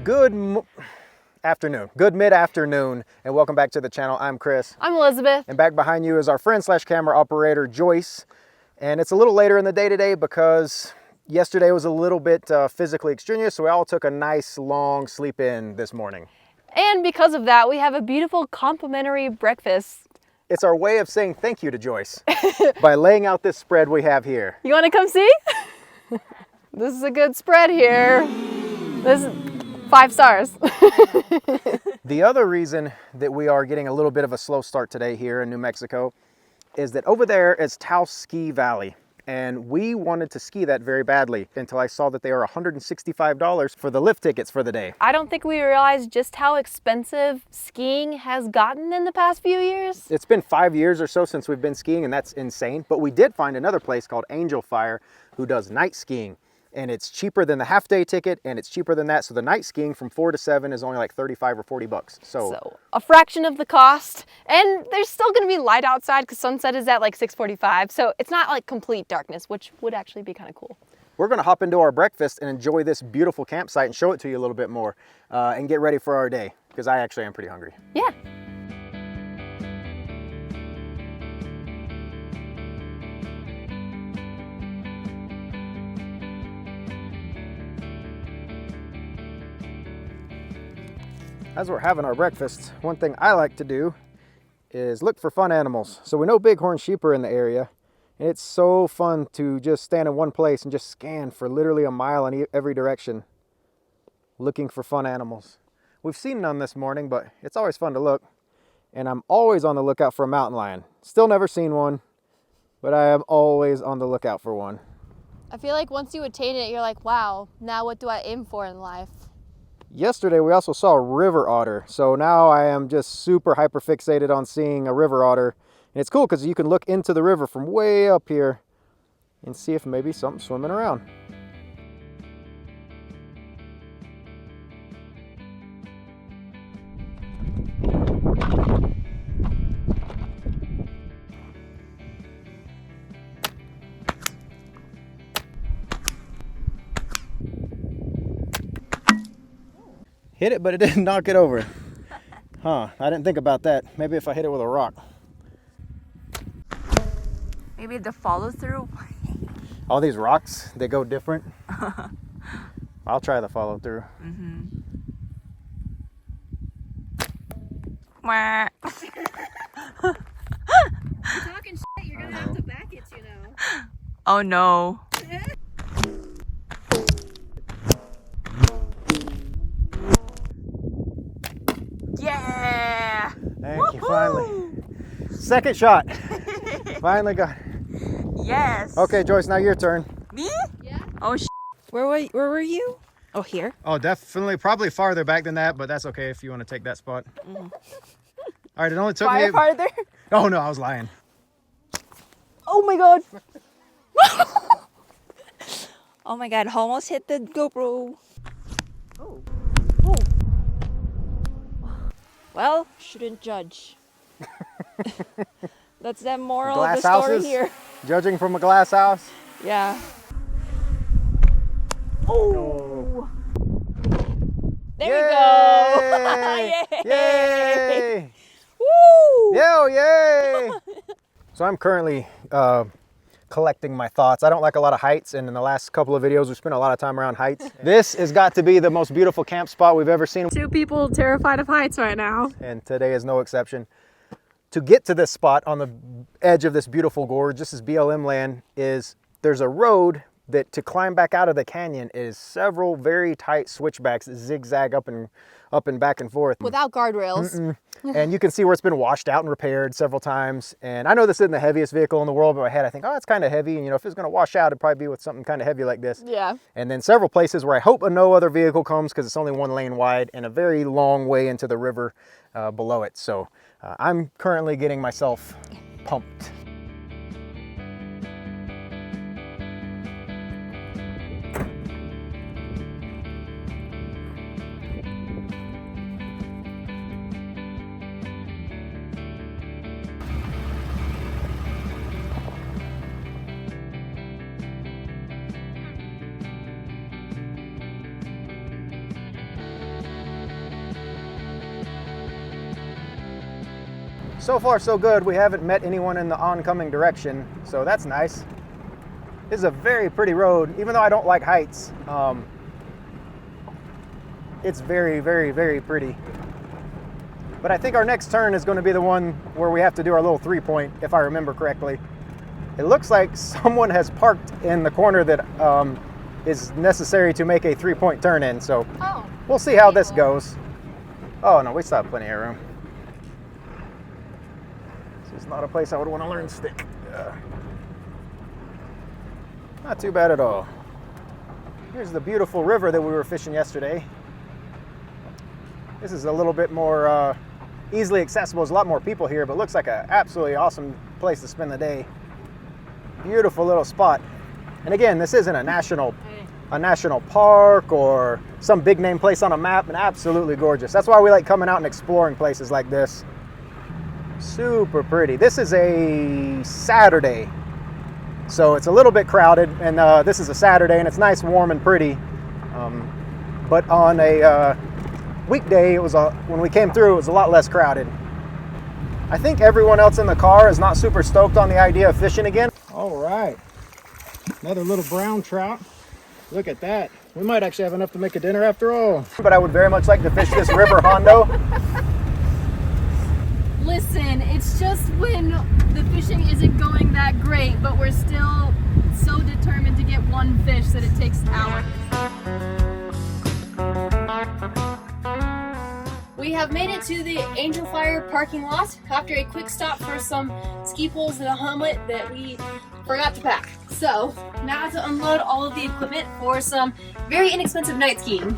Afternoon. Good mid-afternoon, and welcome back to the channel. I'm Chris. I'm Elizabeth. And back behind you is our friend slash camera operator, Joyce. And it's a little later in the day today because yesterday was a little bit physically extraneous, so we all took a nice long sleep in this morning. And because of that, we have a beautiful complimentary breakfast. It's our way of saying thank you to Joyce by laying out this spread we have here. You want to come see? This is a good spread here. This is 5 stars. The other reason that we are getting a little bit of a slow start today here in New Mexico is that over there is Taos Ski Valley. And we wanted to ski that very badly until I saw that they are $165 for the lift tickets for the day. I don't think we realized just how expensive skiing has gotten in the past few years. It's been 5 years or so since we've been skiing, and that's insane. But we did find another place called Angel Fire who does night skiing. And it's cheaper than the half-day ticket, and it's cheaper than that. So the night skiing from 4 to 7 is only like 35 or 40 bucks. So a fraction of the cost. And there's still gonna be light outside because sunset is at like 6:45. So it's not like complete darkness, which would actually be kind of cool. We're gonna hop into our breakfast and enjoy this beautiful campsite and show it to you a little bit more and get ready for our day, because I actually am pretty hungry. Yeah. As we're having our breakfast, one thing I like to do is look for fun animals. So we know bighorn sheep are in the area, and it's so fun to just stand in one place and just scan for literally a mile in every direction, looking for fun animals. We've seen none this morning, but it's always fun to look. And I'm always on the lookout for a mountain lion. Still never seen one, but I am always on the lookout for one. I feel like once you attain it, you're like, wow, now what do I aim for in life? Yesterday we also saw a river otter, so now I am just super hyper fixated on seeing a river otter. And it's cool because you can look into the river from way up here and see if maybe something's swimming around. Hit it, but it didn't knock it over. Huh, I didn't think about that. Maybe if I hit it with a rock. Maybe the follow through. All these rocks, they go different. I'll try the follow through. Wah. You're talking shit, you're gonna have to back it, you know. Oh no. Yeah! Thank you, finally. Second shot. Finally got it. Yes. Okay, Joyce, now your turn. Me? Yeah. Oh where were you? Oh, here. Oh, definitely, probably farther back than that, but that's okay if you want to take that spot. All right, it only took me... farther? Oh no, I was lying. Oh my god. Oh my god, almost hit the GoPro. Oh. Well, shouldn't judge. That's the moral Glass of the story houses? here. Judging from a glass house. Yeah. Oh. There we go. Yay! Yay! Yay! Woo! Yay! So I'm currently collecting my thoughts. I don't like a lot of heights, and in the last couple of videos we spent a lot of time around heights. This has got to be the most beautiful camp spot we've ever seen. 2 people terrified of heights right now. And today is no exception. To get to this spot on the edge of this beautiful gorge, this is BLM land, there's a road that to climb back out of the canyon is several very tight switchbacks that zigzag up and back and forth. Without guardrails. And you can see where it's been washed out and repaired several times. And I know this isn't the heaviest vehicle in the world, but in my head I think, oh, it's kind of heavy. And you know, if it's going to wash out, it'd probably be with something kind of heavy like this. Yeah. And then several places where I hope no other vehicle comes because it's only 1 lane wide and a very long way into the river below it. So I'm currently getting myself pumped. So far so good. We haven't met anyone in the oncoming direction, so that's nice. This is a very pretty road, even though I don't like heights. It's very, very, very pretty. But I think our next turn is going to be the one where we have to do our little 3-point, if I remember correctly. It looks like someone has parked in the corner that is necessary to make a 3-point turn in, so we'll see how this goes. Oh no, we still have plenty of room. This is not a place I would want to learn stick. Not too bad at all. Here's the beautiful river that we were fishing yesterday. This is a little bit more easily accessible. There's a lot more people here, but looks like an absolutely awesome place to spend the day. Beautiful little spot. And again, this isn't a national park or some big name place on a map, and absolutely gorgeous. That's why we like coming out and exploring places like this. Super pretty. This is a Saturday, so it's a little bit crowded, and this is a Saturday and it's nice, warm and pretty. But on a weekday, when we came through, it was a lot less crowded. I think everyone else in the car is not super stoked on the idea of fishing again. All right, another little brown trout. Look at that. We might actually have enough to make a dinner after all. But I would very much like to fish this river hondo. Listen, it's just when the fishing isn't going that great, but we're still so determined to get one fish that it takes hours. We have made it to the Angel Fire parking lot after a quick stop for some ski poles and a helmet that we forgot to pack. So now to unload all of the equipment for some very inexpensive night skiing.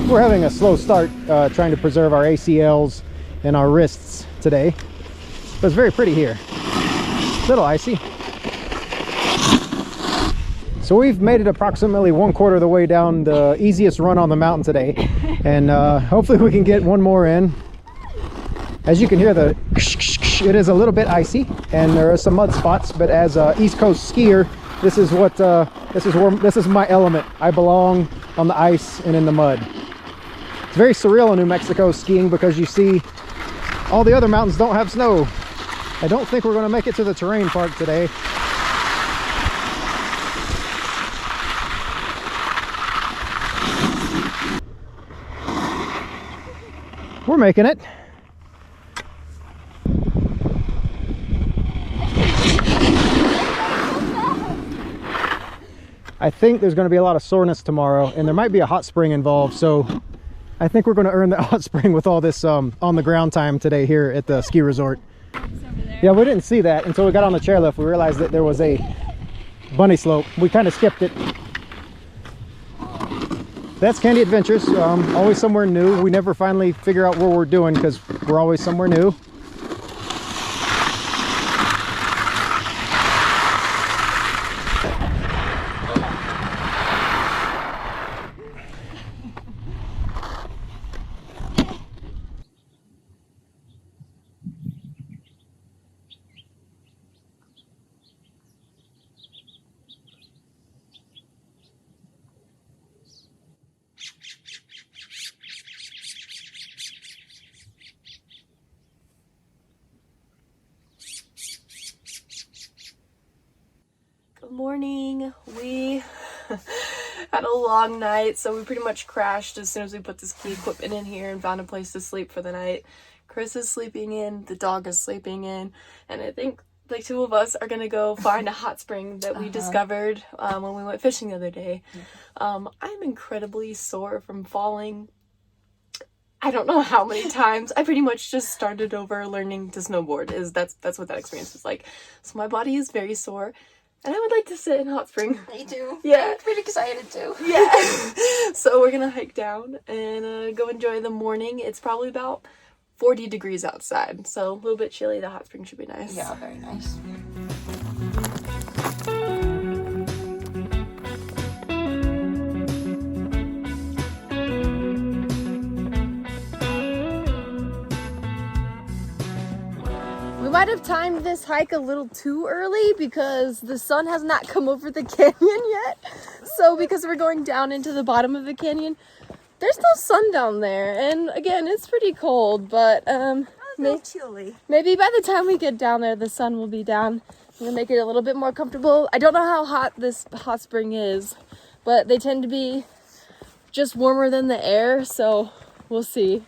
We're having a slow start trying to preserve our ACLs and our wrists today. But it's very pretty here. A little icy. So we've made it approximately 1/4 of the way down the easiest run on the mountain today. And hopefully we can get one more in. As you can hear, it is a little bit icy and there are some mud spots, but as a East Coast skier, this is my element. I belong on the ice and in the mud. It's very surreal in New Mexico skiing because you see all the other mountains don't have snow. I don't think we're going to make it to the terrain park today. We're making it. I think there's going to be a lot of soreness tomorrow, and there might be a hot spring involved, so I think we're going to earn that hot spring with all this on the ground time today here at the ski resort. Yeah, we didn't see that until we got on the chairlift. We realized that there was a bunny slope. We kind of skipped it. That's Candy Adventures, always somewhere new. We never finally figure out what we're doing because we're always somewhere new. Good morning. We had a long night, so we pretty much crashed as soon as we put the ski equipment in here and found a place to sleep for the night. Chris is sleeping in, the dog is sleeping in, and I think the two of us are gonna go find a hot spring that we discovered when we went fishing the other day. I'm incredibly sore from falling. I don't know how many times. I pretty much just started over learning to snowboard. That's what that experience was like. So my body is very sore. And I would like to sit in hot spring. Me too. Yeah. I'm pretty excited too. Yeah. So we're gonna hike down and go enjoy the morning. It's probably about 40 degrees outside, so a little bit chilly. The hot spring should be nice. Yeah, very nice. We might have timed this hike a little too early because the sun has not come over the canyon yet. So because we're going down into the bottom of the canyon, there's no sun down there. And again, it's pretty cold, but chilly. maybe by the time we get down there, the sun will be down. We'll make it a little bit more comfortable. I don't know how hot this hot spring is, but they tend to be just warmer than the air, so we'll see.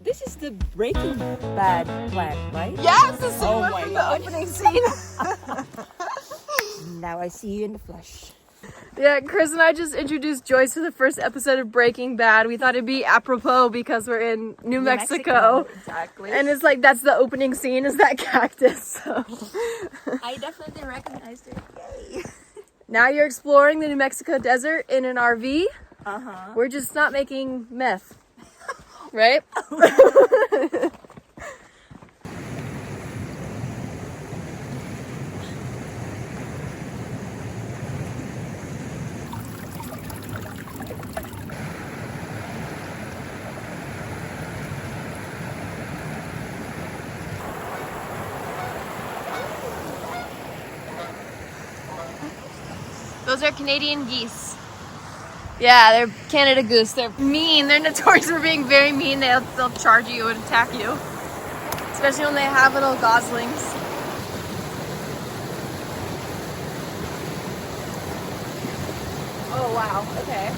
This is the Breaking Bad plant, right? Yes, the same Oh one my from gosh. the opening scene. Now I see you in the flesh. Yeah, Chris and I just introduced Joyce to the first episode of Breaking Bad. We thought it'd be apropos because we're in New Mexico. Exactly. And it's like, that's the opening scene, is that cactus. So I definitely recognized it. Yay. now you're exploring the New Mexico desert in an RV. Uh-huh. We're just not making meth. Right? Those are Canadian geese. Yeah, they're Canada goose. They're mean. They're notorious for being very mean. They'll charge you and attack you. Especially when they have little goslings. Oh wow, okay.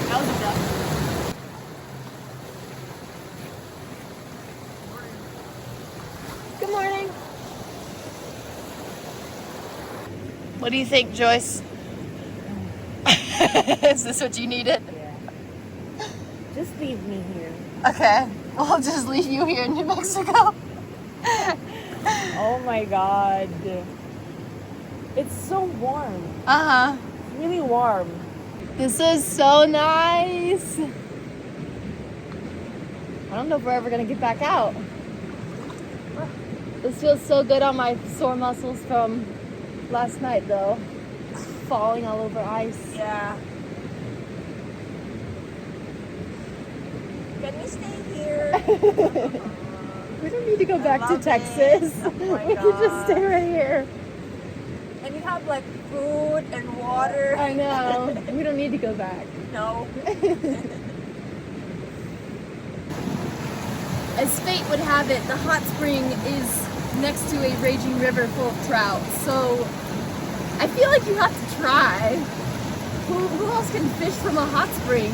That was a duck. Good morning. What do you think, Joyce? Is this what you needed? Yeah. Just leave me here. Okay, we'll just leave you here in New Mexico. Oh my god. It's so warm. Uh-huh. Really warm. This is so nice. I don't know if we're ever gonna get back out. This feels so good on my sore muscles from last night though. Falling all over ice. Yeah. Can we stay here? We don't need to go back to love Texas. it. Oh my We can just stay God. right here. And you have like food and water. I know. We don't need to go back. No. As fate would have it, the hot spring is next to a raging river full of trout. So I feel like you have to try. Who else can fish from a hot spring?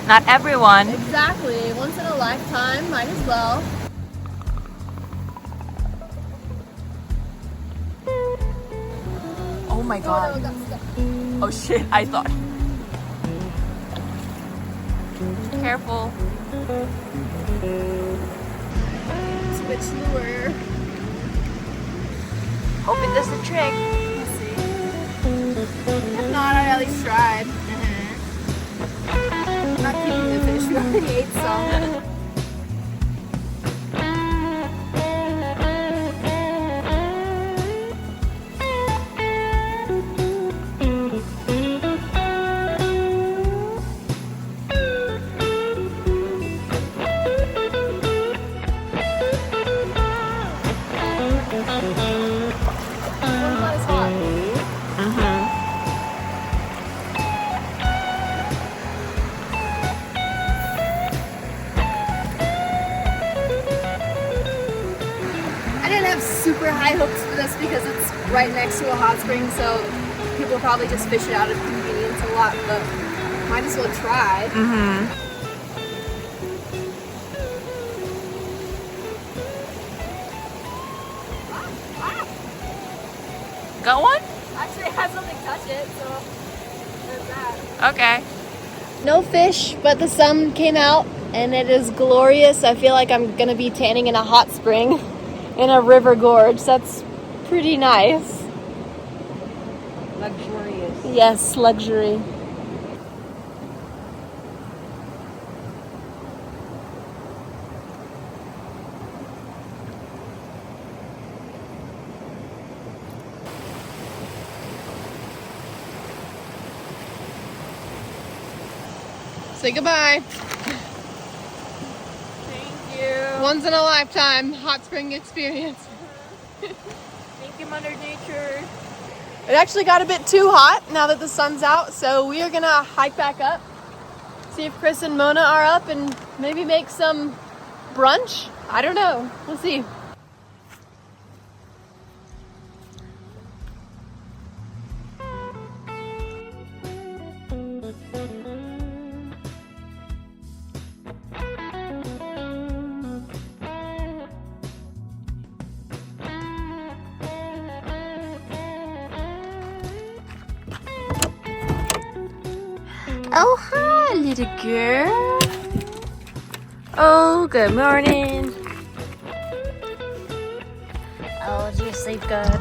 Not everyone. Exactly. Once in a lifetime, might as well. Oh my god. Oh shit, I thought. Careful. Switch lure. Hope it does the trick. If not, I at least tried. I'm not keeping the fish. We already ate some. Not as hot. I didn't have super high hopes for this because it's right next to a hot spring, so people probably just fish it out of convenience a lot, but might as well try. Got one? Actually, it has something touch it, so there's that. Okay. No fish, but the sun came out and it is glorious. I feel like I'm gonna be tanning in a hot spring in a river gorge. That's pretty nice. Luxurious. Yes, luxury. Say goodbye. Thank you. Once in a lifetime hot spring experience. Thank you, Mother Nature. It actually got a bit too hot now that the sun's out, so we are gonna hike back up, see if Chris and Mona are up, and maybe make some brunch. I don't know. We'll see. Oh, hi, little girl. Oh, good morning. Oh, did you sleep good?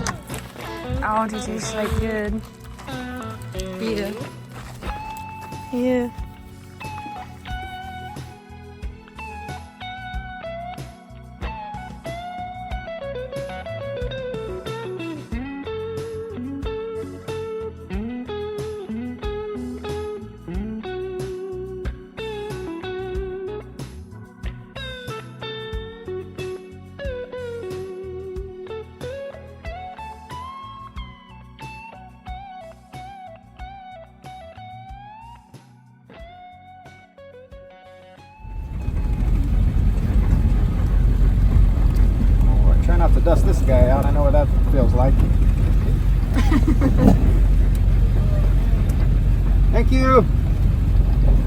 Oh, did you sleep good? Yeah. Yeah. Try not to dust this guy out. I know what that feels like. Thank you.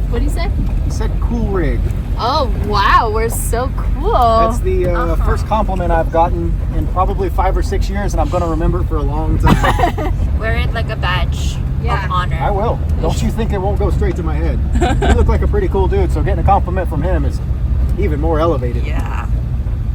What do you say? He said cool rig. Oh, wow, we're so cool. That's the first compliment I've gotten in probably 5 or 6 years, and I'm going to remember it for a long time. Wear it like a badge of honor. I will. Don't you think it won't go straight to my head? You look like a pretty cool dude, so getting a compliment from him is even more elevated. Yeah.